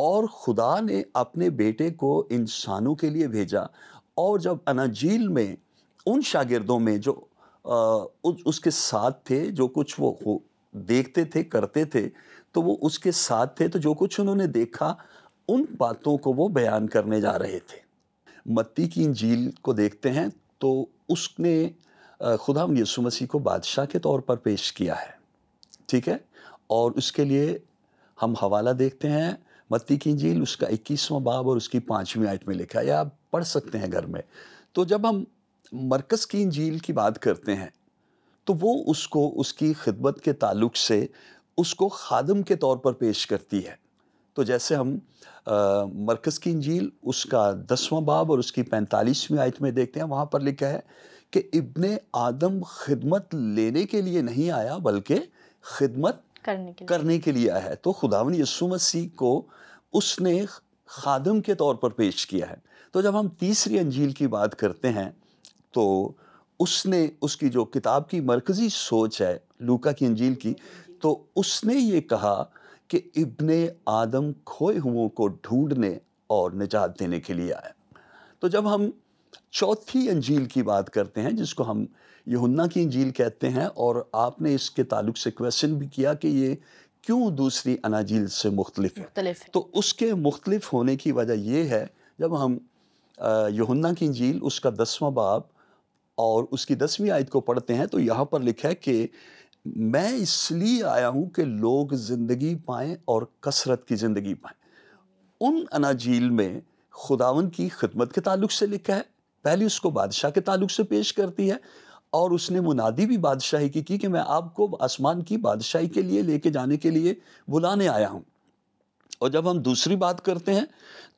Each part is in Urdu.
اور خدا نے اپنے بیٹے کو انسانوں کے لیے بھیجا، اور جب اناجیل میں ان شاگردوں میں جو اس کے ساتھ تھے، جو کچھ وہ دیکھتے تھے کرتے تھے، تو وہ اس کے ساتھ تھے، تو جو کچھ انہوں نے دیکھا ان باتوں کو وہ بیان کرنے جا رہے تھے۔ متی کی انجیل کو دیکھتے ہیں تو اس نے خدا یسوع مسیح کو بادشاہ کے طور پر پیش کیا ہے، ٹھیک ہے، اور اس کے لیے ہم حوالہ دیکھتے ہیں متی کی انجیل، اس کا 21واں باب اور اس کی 5ویں آیت میں لکھا ہے، یا آپ پڑھ سکتے ہیں گھر میں۔ تو جب ہم مرکز کی انجیل کی بات کرتے ہیں تو وہ اس کو اس کی خدمت کے تعلق سے اس کو خادم کے طور پر پیش کرتی ہے۔ تو جیسے ہم مرکز کی انجیل اس کا 10واں باب اور اس کی 45ویں آیت میں دیکھتے ہیں، وہاں پر لکھا ہے کہ ابن آدم خدمت لینے کے لیے نہیں آیا بلکہ خدمت کرنے کے لیے آیا ہے۔ تو خداوند یسوع مسیح کو اس نے خادم کے طور پر پیش کیا ہے۔ تو جب ہم تیسری انجیل کی بات کرتے ہیں تو اس نے اس کی جو کتاب کی مرکزی سوچ ہے لوکا کی انجیل کی، تو اس نے یہ کہا کہ ابن آدم کھوئے ہوں کو ڈھونڈنے اور نجات دینے کے لیے آیا۔ تو جب ہم چوتھی انجیل کی بات کرتے ہیں جس کو ہم یوحنا کی انجیل کہتے ہیں، اور آپ نے اس کے تعلق سے کویسچن بھی کیا کہ یہ کیوں دوسری اناجیل سے مختلف ہے، تو اس کے مختلف ہونے کی وجہ یہ ہے، جب ہم یوحنا کی انجیل اس کا 10واں باب اور اس کی 10ویں آیت کو پڑھتے ہیں تو یہاں پر لکھا ہے کہ میں اس لیے آیا ہوں کہ لوگ زندگی پائیں اور کثرت کی زندگی پائیں۔ ان اناجیل میں خداوند کی خدمت کے تعلق سے لکھا ہے، پہلے اس کو بادشاہ کے تعلق سے پیش کرتی ہے، اور اس نے منادی بھی بادشاہی کی کہ میں آپ کو آسمان کی بادشاہی کے لیے لے کے جانے کے لیے بلانے آیا ہوں۔ اور جب ہم دوسری بات کرتے ہیں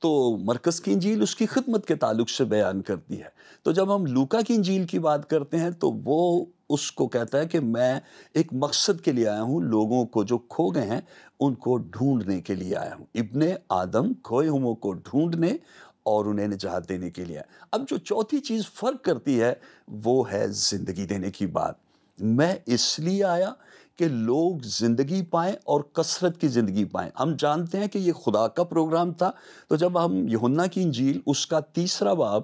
تو مرکز کی انجیل اس کی خدمت کے تعلق سے بیان کرتی ہے۔ تو جب ہم لوکا کی انجیل کی بات کرتے ہیں تو وہ اس کو کہتا ہے کہ میں ایک مقصد کے لیے آیا ہوں، لوگوں کو جو کھو گئے ہیں ان کو ڈھونڈنے کے لیے آیا ہوں، ابن آدم کھوئے ہوں کو ڈھونڈنے اور انہیں نجات دینے کے لیے۔ اب جو چوتھی چیز فرق کرتی ہے وہ ہے زندگی دینے کی بات۔ میں اس لیے آیا کہ لوگ زندگی پائیں اور کثرت کی زندگی پائیں۔ ہم جانتے ہیں کہ یہ خدا کا پروگرام تھا۔ تو جب ہم یوحنا کی انجیل اس کا 3واں باب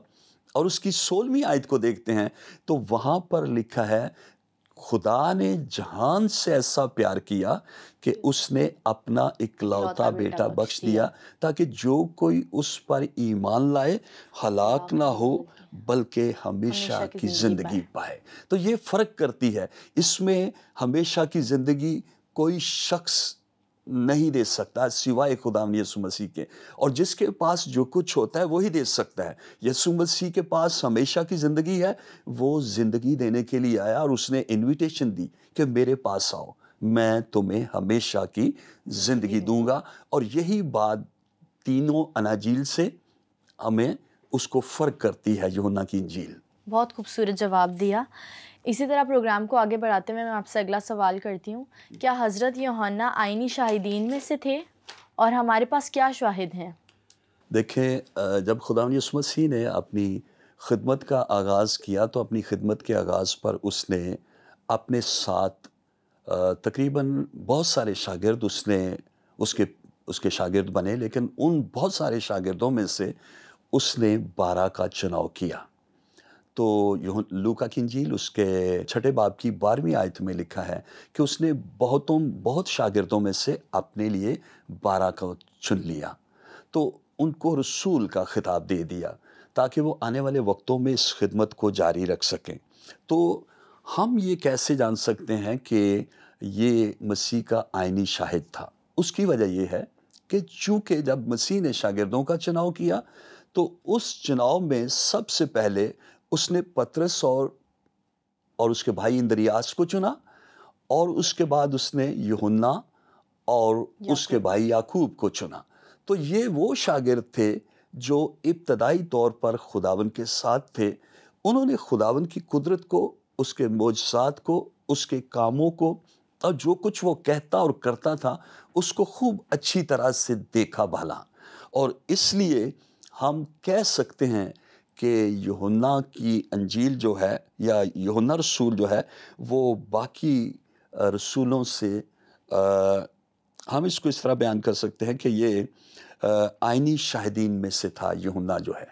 اور اس کی 16ویں آیت کو دیکھتے ہیں تو وہاں پر لکھا ہے خدا نے جہان سے ایسا پیار کیا کہ اس نے اپنا اکلوتا بیٹا بخش دیا تاکہ جو کوئی اس پر ایمان لائے ہلاک نہ ہو بلکہ ہمیشہ کی زندگی پائے۔ تو یہ فرق کرتی ہے، اس میں ہمیشہ کی زندگی کوئی شخص نہیں دے سکتا سوائے خدا یسوع مسیح کے، اور جس کے پاس جو کچھ ہوتا ہے وہی دے سکتا ہے۔ یسوع مسیح کے پاس ہمیشہ کی زندگی ہے، وہ زندگی دینے کے لیے آیا اور اس نے انویٹیشن دی کہ میرے پاس آؤ، میں تمہیں ہمیشہ کی زندگی دوں گا۔ اور یہی بات تینوں اناجیل سے ہمیں اس کو فرق کرتی ہے یوحنا کی انجیل۔ بہت خوبصورت جواب دیا۔ اسی طرح پروگرام کو آگے بڑھاتے ہوئے میں آپ سے اگلا سوال کرتی ہوں، کیا حضرت یوحنا آئینی شاہدین میں سے تھے اور ہمارے پاس کیا شواہد ہیں؟ دیکھیں، جب خداوند یسوع مسیح نے اپنی خدمت کا آغاز کیا تو اپنی خدمت کے آغاز پر اس نے اپنے ساتھ تقریباً بہت سارے شاگرد اس کے شاگرد بنے، لیکن ان بہت سارے شاگردوں میں سے اس نے 12 کا چناؤ کیا۔ تو لوکا کی انجیل اس کے 6 باب کی 12ویں آیت میں لکھا ہے کہ اس نے بہت شاگردوں میں سے اپنے لیے 12 کو چن لیا، تو ان کو رسول کا خطاب دے دیا تاکہ وہ آنے والے وقتوں میں اس خدمت کو جاری رکھ سکیں۔ تو ہم یہ کیسے جان سکتے ہیں کہ یہ مسیح کا آئینی شاہد تھا؟ اس کی وجہ یہ ہے کہ چونکہ جب مسیح نے شاگردوں کا چناؤ کیا تو اس چناؤ میں سب سے پہلے اس نے پطرس اور اس کے بھائی اندریاس کو چنا، اور اس کے بعد اس نے یوحنا اور اس کے بھائی یعقوب کو چنا۔ تو یہ وہ شاگرد تھے جو ابتدائی طور پر خداوند کے ساتھ تھے۔ انہوں نے خداوند کی قدرت کو، اس کے معجزات کو، اس کے کاموں کو، اور جو کچھ وہ کہتا اور کرتا تھا اس کو خوب اچھی طرح سے دیکھا بھالا، اور اس لیے ہم کہہ سکتے ہیں کہ یوحنا کی انجیل جو ہے یا یوحنا رسول جو ہے وہ باقی رسولوں سے ہم اس کو اس طرح بیان کر سکتے ہیں کہ یہ آئینی شاہدین میں سے تھا یوحنا جو ہے،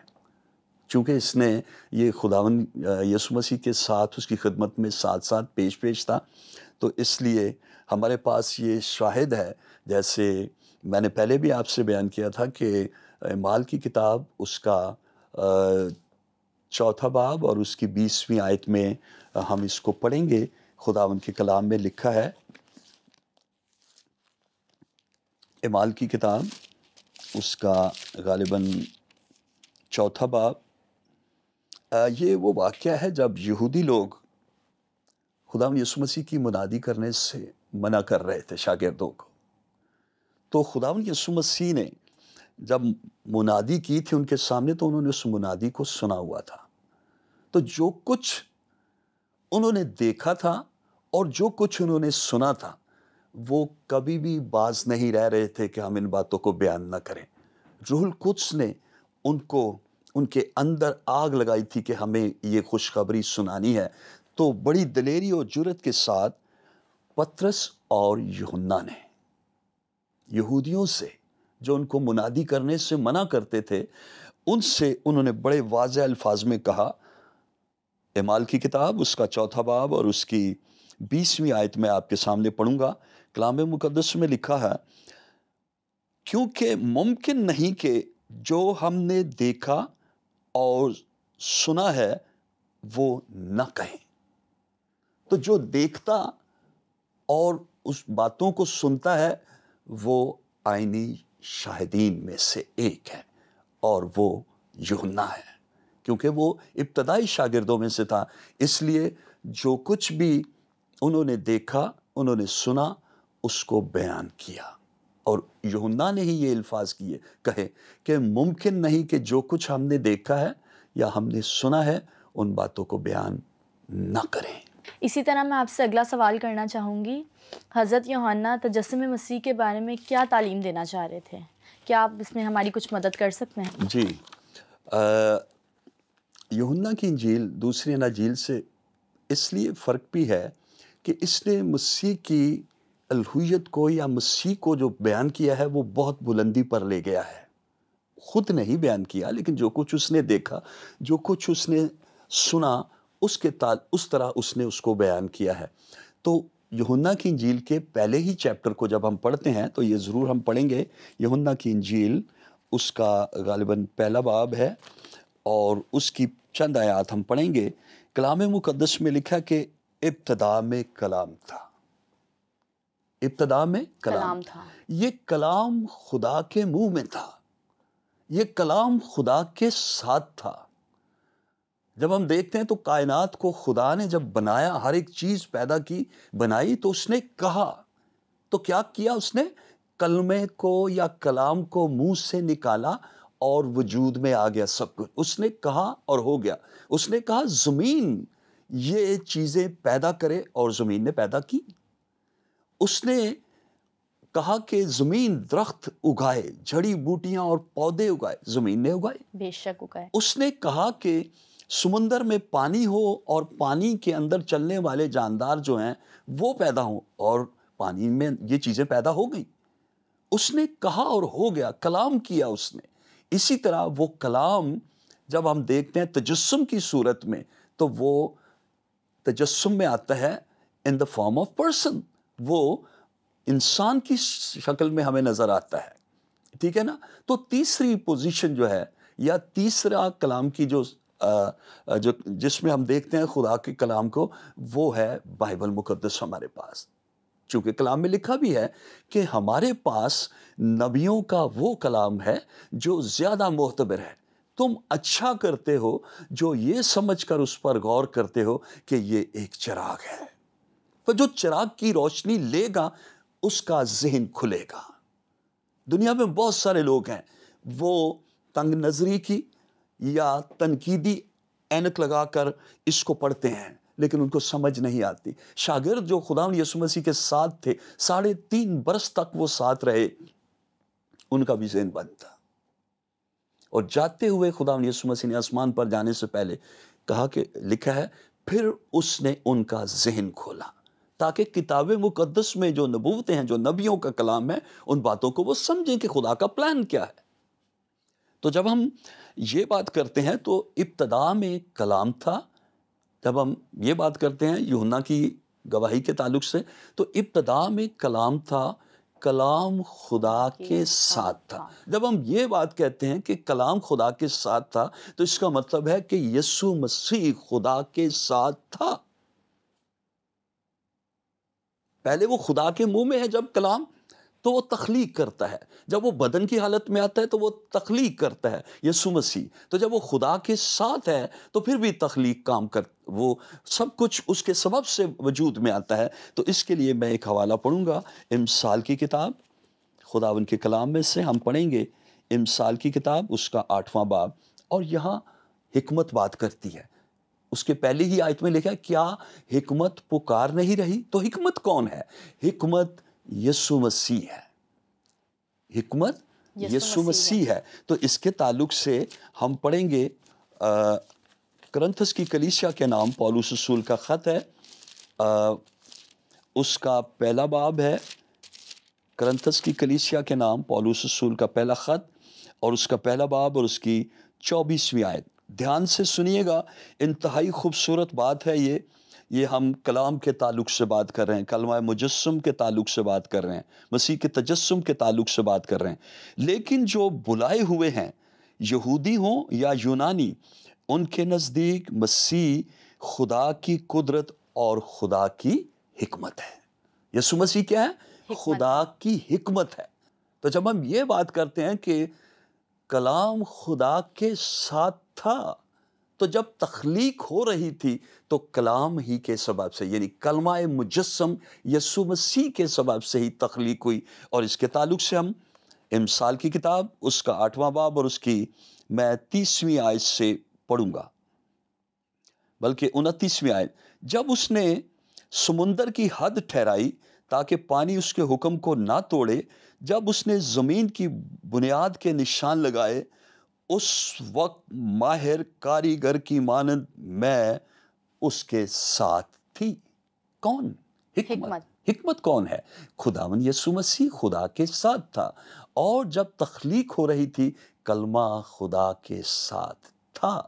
چونکہ اس نے یہ خداوند یسوع مسیح کے ساتھ اس کی خدمت میں ساتھ ساتھ پیش تھا، تو اس لیے ہمارے پاس یہ شاہد ہے. جیسے میں نے پہلے بھی آپ سے بیان کیا تھا کہ اعمال کی کتاب اس کا 4 باب اور اس کی 20ویں آیت میں ہم اس کو پڑھیں گے. خداوند کے کلام میں لکھا ہے، اعمال کی کتاب اس کا غالباً 4 باب. یہ وہ واقعہ ہے جب یہودی لوگ خداوند یسوع مسیح کی منادی کرنے سے منع کر رہے تھے شاگردوں کو. تو خداوند یسوع مسیح نے جب منادی کی تھی ان کے سامنے تو انہوں نے اس منادی کو سنا ہوا تھا. تو جو کچھ انہوں نے دیکھا تھا اور جو کچھ انہوں نے سنا تھا وہ کبھی بھی باز نہیں رہ رہے تھے کہ ہم ان باتوں کو بیان نہ کریں. روح القدس نے ان کے اندر آگ لگائی تھی کہ ہمیں یہ خوشخبری سنانی ہے. تو بڑی دلیری اور جرأت کے ساتھ پطرس اور یوحنا نے یہودیوں سے جو ان کو منادی کرنے سے منع کرتے تھے ان سے انہوں نے بڑے واضح الفاظ میں کہا. اعمال کی کتاب اس کا 4 باب اور اس کی 20ویں آیت میں آپ کے سامنے پڑھوں گا. کلام مقدس میں لکھا ہے، کیونکہ ممکن نہیں کہ جو ہم نے دیکھا اور سنا ہے وہ نہ کہیں. تو جو دیکھتا اور اس باتوں کو سنتا ہے وہ آئینی شاہدین میں سے ایک ہے اور وہ یوحنا ہے، کیونکہ وہ ابتدائی شاگردوں میں سے تھا. اس لیے جو کچھ بھی انہوں نے دیکھا انہوں نے سنا اس کو بیان کیا. اور یوحنا نے ہی یہ الفاظ کہے کہ ممکن نہیں کہ جو کچھ ہم نے دیکھا ہے یا ہم نے سنا ہے ان باتوں کو بیان نہ کریں. اسی طرح میں آپ سے اگلا سوال کرنا چاہوں گی، حضرت یوحنا تجسم مسیح کے بارے میں کیا تعلیم دینا چاہ رہے تھے؟ کیا آپ اس میں ہماری کچھ مدد کر سکتے ہیں؟ جی، یوحنا کی انجیل دوسری اناجیل سے اس لیے فرق بھی ہے کہ اس نے مسیح کی الوہیت کو یا مسیح کو جو بیان کیا ہے وہ بہت بلندی پر لے گیا ہے. خود نہیں بیان کیا لیکن جو کچھ اس نے دیکھا، جو کچھ اس نے سنا، اس طرح اس نے اس کو بیان کیا ہے. تو یوحنا کی انجیل کے پہلے ہی چیپٹر کو جب ہم پڑھتے ہیں تو یہ ضرور ہم پڑھیں گے. یوحنا کی انجیل اس کا غالباً 1 باب ہے اور اس کی چند آیات ہم پڑھیں گے. کلام مقدس میں لکھا کہ ابتدا میں کلام تھا. ابتدا میں کلام تھا. یہ کلام خدا کے منہ میں تھا، یہ کلام خدا کے ساتھ تھا. جب ہم دیکھتے ہیں تو کائنات کو خدا نے جب بنایا، ہر ایک چیز پیدا کی بنائی، تو اس نے کہا. تو کیا کیا اس نے؟ کلمے کو یا کلام کو منہ سے نکالا اور وجود میں آ گیا سب کچھ. اس نے کہا اور ہو گیا. اس نے کہا زمین یہ چیزیں پیدا کرے اور زمین نے پیدا کی. اس نے کہا کہ زمین درخت اگائے، جھڑی بوٹیاں اور پودے اگائے، زمین نے اگائے. بے شک اگائے. اس نے کہا کہ سمندر میں پانی ہو اور پانی کے اندر چلنے والے جاندار جو ہیں وہ پیدا ہوں، اور پانی میں یہ چیزیں پیدا ہو گئیں. اس نے کہا اور ہو گیا، کلام کیا اس نے. اسی طرح وہ کلام جب ہم دیکھتے ہیں تجسم کی صورت میں تو وہ تجسم میں آتا ہے in the form of person. وہ انسان کی شکل میں ہمیں نظر آتا ہے. ٹھیک ہے نا؟ تو تیسری پوزیشن جو ہے یا تیسرا کلام کی جو جس میں ہم دیکھتے ہیں خدا کے کلام کو، وہ ہے بائبل مقدس ہمارے پاس. چونکہ کلام میں لکھا بھی ہے کہ ہمارے پاس نبیوں کا وہ کلام ہے جو زیادہ معتبر ہے. تم اچھا کرتے ہو جو یہ سمجھ کر اس پر غور کرتے ہو کہ یہ ایک چراغ ہے. تو جو چراغ کی روشنی لے گا اس کا ذہن کھلے گا. دنیا میں بہت سارے لوگ ہیں وہ تنگ نظری کی یا تنقیدی اینک لگا کر اس کو پڑھتے ہیں لیکن ان کو سمجھ نہیں آتی. شاگرد جو خداوند یسوع مسیح کے ساتھ تھے 3.5 برس تک وہ ساتھ رہے، ان کا بھی ذہن بند تھا. اور جاتے ہوئے خداوند یسوع مسیح نے آسمان پر جانے سے پہلے کہا کہ لکھا ہے پھر اس نے ان کا ذہن کھولا. تاکہ کتاب مقدس میں جو نبوتیں ہیں، جو نبیوں کا کلام ہے، ان باتوں کو وہ سمجھیں کہ خدا کا پلان کیا ہے۔ تو جب ہم یہ بات کرتے ہیں تو ابتدا میں کلام تھا۔ جب ہم یہ بات کرتے ہیں یوحنا کی گواہی کے تعلق سے، تو ابتدا میں کلام تھا، کلام خدا کے ساتھ تھا۔ جب ہم یہ بات کہتے ہیں کہ کلام خدا کے ساتھ تھا، تو اس کا مطلب ہے کہ یسوع مسیح خدا کے ساتھ تھا۔ پہلے وہ خدا کے منہ میں ہے جب کلام، تو وہ تخلیق کرتا ہے۔ جب وہ بدن کی حالت میں آتا ہے تو وہ تخلیق کرتا ہے، یسوع مسیح۔ تو جب وہ خدا کے ساتھ ہے تو پھر بھی تخلیق کام وہ سب کچھ اس کے سبب سے وجود میں آتا ہے۔ تو اس کے لیے میں ایک حوالہ پڑھوں گا، امثال کی کتاب، خداوند کے کلام میں سے ہم پڑھیں گے امثال کی کتاب، اس کا 8واں باب، اور یہاں حکمت بات کرتی ہے۔ اس کے پہلے ہی آیت میں لکھا ہے، کیا حکمت پکار نہیں رہی؟ تو حکمت کون ہے؟ حکمت یسوع مسیح ہے۔ حکمت یسوع مسیح ہے۔ تو اس کے تعلق سے ہم پڑھیں گے کرنتھس کی کلیسیا کے نام پولس رسول کا خط ہے، اس کا پہلا باب ہے۔ کرنتھس کی کلیسیا کے نام پولس رسول کا پہلا خط اور اس کا پہلا باب اور اس کی 24ویں آیت۔ دھیان سے سنیے گا، انتہائی خوبصورت بات ہے یہ ہم کلام کے تعلق سے بات کر رہے ہیں، کلمہ مجسم کے تعلق سے بات کر رہے ہیں، مسیح کے تجسم کے تعلق سے بات کر رہے ہیں۔ لیکن جو بلائے ہوئے ہیں، یہودی ہوں یا یونانی، ان کے نزدیک مسیح خدا کی قدرت اور خدا کی حکمت ہے۔ یسوع مسیح کیا ہے؟ خدا کی حکمت ہے۔ تو جب ہم یہ بات کرتے ہیں کہ کلام خدا کے ساتھ تھا، تو جب تخلیق ہو رہی تھی تو کلام ہی کے سبب سے، یعنی کلمہ مجسم یسوع مسیح کے سبب سے ہی تخلیق ہوئی۔ اور اس کے تعلق سے ہم امثال کی کتاب، اس کا 8واں باب اور اس کی میں 30ویں آیت سے پڑھوں گا، بلکہ 29ویں آیت۔ جب اس نے سمندر کی حد ٹھہرائی تاکہ پانی اس کے حکم کو نہ توڑے، جب اس نے زمین کی بنیاد کے نشان لگائے، اس وقت ماہر کاریگر کی مانند میں اس کے ساتھ تھی۔ کون؟ حکمت۔ حکمت کون ہے؟ خداوند یسوع مسیح خدا کے ساتھ تھا، اور جب تخلیق ہو رہی تھی کلمہ خدا کے ساتھ تھا۔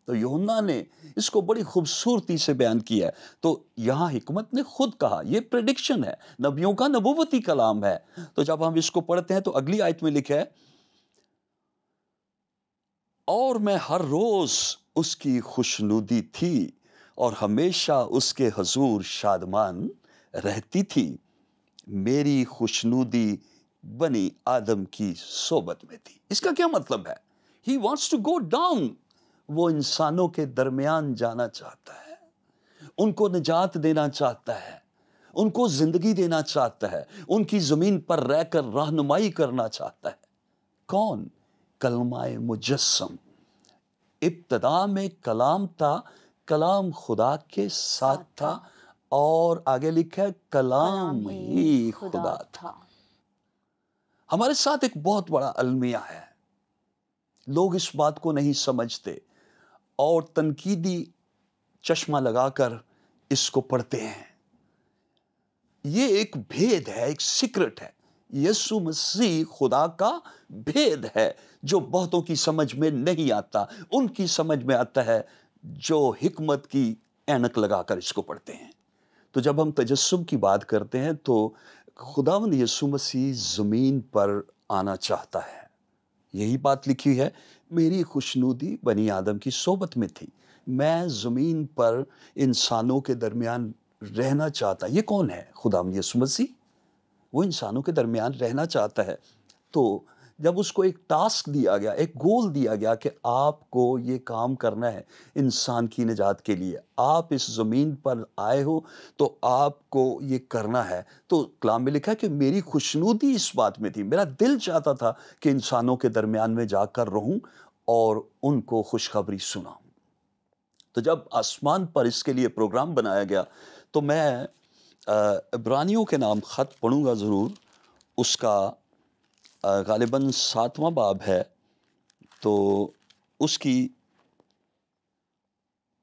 تو یوحنا نے اس کو بڑی خوبصورتی سے بیان کیا ہے۔ تو یہاں حکمت نے خود کہا، یہ پریڈکشن ہے، نبیوں کا نبوتی کلام ہے۔ تو جب ہم اس کو پڑھتے ہیں تو اگلی آیت میں لکھا ہے، اور میں ہر روز اس کی خوشنودی تھی اور ہمیشہ اس کے حضور شادمان رہتی تھی۔ میری خوشنودی بنی آدم کی صحبت میں تھی۔ اس کا کیا مطلب ہے؟ He wants to go down۔ وہ انسانوں کے درمیان جانا چاہتا ہے، ان کو نجات دینا چاہتا ہے، ان کو زندگی دینا چاہتا ہے، ان کی زمین پر رہ کر رہنمائی کرنا چاہتا ہے۔ کون؟ کلمہ مجسم۔ ابتدا میں کلام تھا، کلام خدا کے ساتھ تھا، اور آگے لکھا ہے کلام ہی خدا تھا۔ ہمارے ساتھ ایک بہت بڑا المیہ ہے، لوگ اس بات کو نہیں سمجھتے اور تنقیدی چشمہ لگا کر اس کو پڑھتے ہیں۔ یہ ایک بھید ہے، ایک سیکرٹ ہے۔ یسوع مسیح خدا کا بھید ہے جو بہتوں کی سمجھ میں نہیں آتا۔ ان کی سمجھ میں آتا ہے جو حکمت کی اینک لگا کر اس کو پڑھتے ہیں۔ تو جب ہم تجسم کی بات کرتے ہیں تو خداوند یسوع مسیح زمین پر آنا چاہتا ہے۔ یہی بات لکھی ہے، میری خوشنودی بنی آدم کی صحبت میں تھی۔ میں زمین پر انسانوں کے درمیان رہنا چاہتا۔ یہ کون ہے؟ خداوند یسوع مسیح۔ وہ انسانوں کے درمیان رہنا چاہتا ہے۔ تو جب اس کو ایک ٹاسک دیا گیا، ایک گول دیا گیا کہ آپ کو یہ کام کرنا ہے انسان کی نجات کے لیے، آپ اس زمین پر آئے ہو تو آپ کو یہ کرنا ہے، تو کلام میں لکھا ہے کہ میری خوشنودی اس بات میں تھی، میرا دل چاہتا تھا کہ انسانوں کے درمیان میں جا کر رہوں اور ان کو خوشخبری سناؤں۔ تو جب آسمان پر اس کے لیے پروگرام بنایا گیا تو میں عبرانیوں کے نام خط پڑھوں گا ضرور، اس کا غالباً 7واں باب ہے، تو اس کی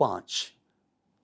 5,